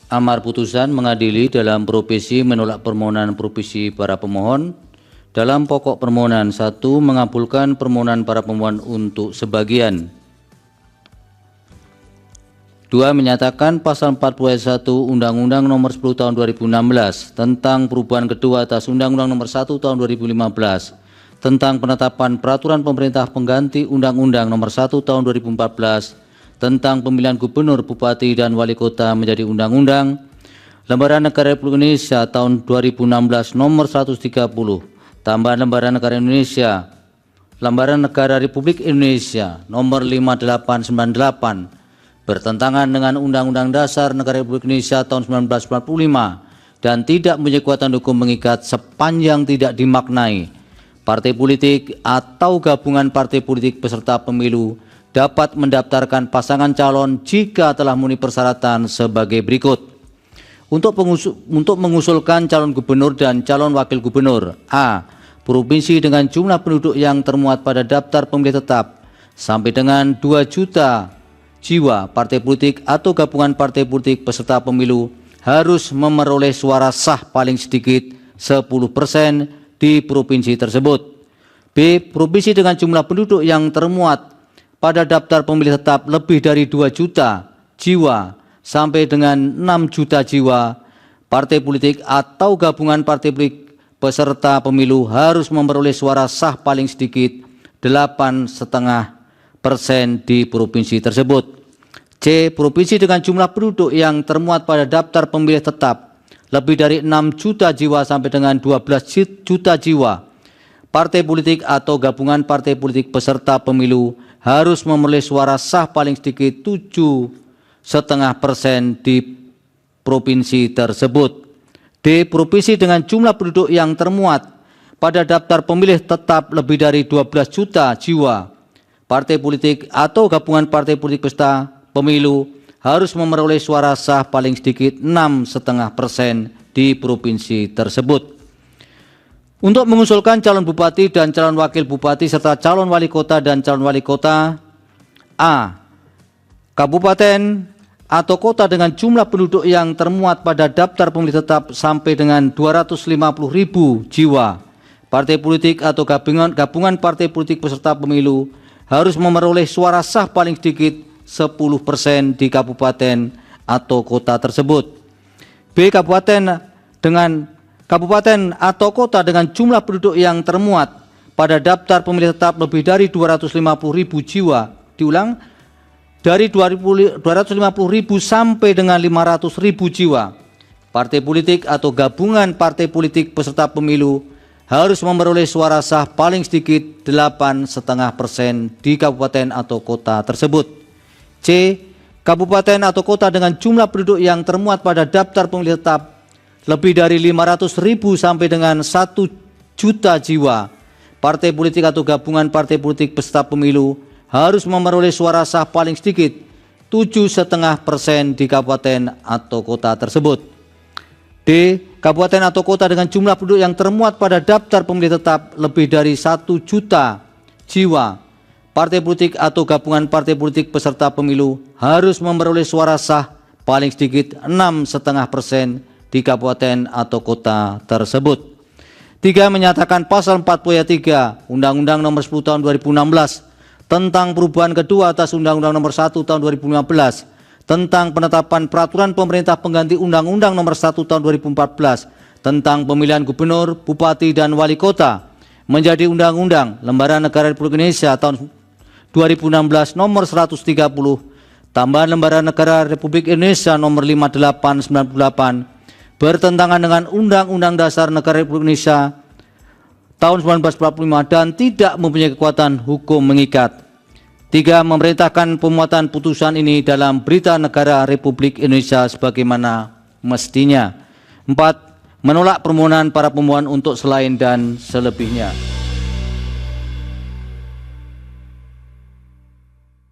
Amar putusan mengadili dalam provisi menolak permohonan provisi para pemohon. Dalam pokok permohonan 1 mengabulkan permohonan para pemohon untuk sebagian. 2 menyatakan pasal 40 ayat 1 Undang-Undang Nomor 10 Tahun 2016 tentang perubahan kedua atas Undang-Undang Nomor 1 Tahun 2015 tentang penetapan peraturan pemerintah pengganti Undang-Undang Nomor 1 Tahun 2014 tentang pemilihan gubernur, bupati, dan wali kota menjadi undang-undang. Lembaran Negara Republik Indonesia tahun 2016 nomor 130, tambahan Lembaran Negara Indonesia, Lembaran Negara Republik Indonesia nomor 5898, bertentangan dengan Undang-Undang Dasar Negara Republik Indonesia tahun 1945 dan tidak mempunyai kekuatan hukum mengikat sepanjang tidak dimaknai. Partai politik atau gabungan partai politik peserta pemilu dapat mendaftarkan pasangan calon jika telah memenuhi persyaratan sebagai berikut. Untuk mengusulkan calon gubernur dan calon wakil gubernur: A. Provinsi dengan jumlah penduduk yang termuat pada daftar pemilih tetap sampai dengan 2 juta jiwa. Partai politik atau gabungan partai politik peserta pemilu harus memperoleh suara sah paling sedikit 10% di provinsi tersebut. B. Provinsi dengan jumlah penduduk yang termuat pada daftar pemilih tetap lebih dari 2 juta jiwa sampai dengan 6 juta jiwa. Partai politik atau gabungan partai politik peserta pemilu harus memperoleh suara sah paling sedikit 8,5% di provinsi tersebut. C. Provinsi dengan jumlah penduduk yang termuat pada daftar pemilih tetap lebih dari 6 juta jiwa sampai dengan 12 juta jiwa. Partai politik atau gabungan partai politik peserta pemilu harus memperoleh suara sah paling sedikit 7,5% di provinsi tersebut. D. Provinsi dengan jumlah penduduk yang termuat pada daftar pemilih tetap lebih dari 12 juta jiwa. Partai politik atau gabungan partai politik peserta pemilu harus memperoleh suara sah paling sedikit 6,5% di provinsi tersebut. Untuk mengusulkan calon bupati dan calon wakil bupati serta calon wali kota dan calon wali kota: A. Kabupaten atau kota dengan jumlah penduduk yang termuat pada daftar pemilih tetap sampai dengan 250.000 jiwa. Partai politik atau gabungan partai politik peserta pemilu harus memperoleh suara sah paling sedikit 10% di kabupaten atau kota tersebut. B. Kabupaten atau kota dengan jumlah penduduk yang termuat pada daftar pemilih tetap lebih dari 250.000 jiwa. Diulang, dari 250.000 sampai dengan 500.000 jiwa. Partai politik atau gabungan partai politik peserta pemilu harus memperoleh suara sah paling sedikit 8,5% di kabupaten atau kota tersebut. C. Kabupaten atau kota dengan jumlah penduduk yang termuat pada daftar pemilih tetap lebih dari 500.000 sampai dengan 1 juta jiwa. Partai politik atau gabungan partai politik peserta pemilu harus memperoleh suara sah paling sedikit 7,5% di kabupaten atau kota tersebut. D. Kabupaten atau kota dengan jumlah penduduk yang termuat pada daftar pemilih tetap lebih dari 1 juta jiwa. Partai politik atau gabungan partai politik peserta pemilu harus memperoleh suara sah paling sedikit 6,5% di kabupaten atau kota tersebut. 3. Menyatakan pasal 40 ayat 3 Undang-Undang Nomor 10 Tahun 2016 tentang perubahan kedua atas Undang-Undang Nomor 1 Tahun 2015 tentang penetapan peraturan pemerintah pengganti Undang-Undang Nomor 1 Tahun 2014 tentang pemilihan gubernur, bupati, dan wali kota menjadi Undang-Undang. Lembaran Negara Republik Indonesia tahun 2016 Nomor 130, tambahan Lembaran Negara Republik Indonesia Nomor 5898, bertentangan dengan Undang-Undang Dasar Negara Republik Indonesia tahun 1945 dan tidak mempunyai kekuatan hukum mengikat. 3. Memerintahkan pemuatan putusan ini dalam Berita Negara Republik Indonesia sebagaimana mestinya. 4. Menolak permohonan para pemohon untuk selain dan selebihnya.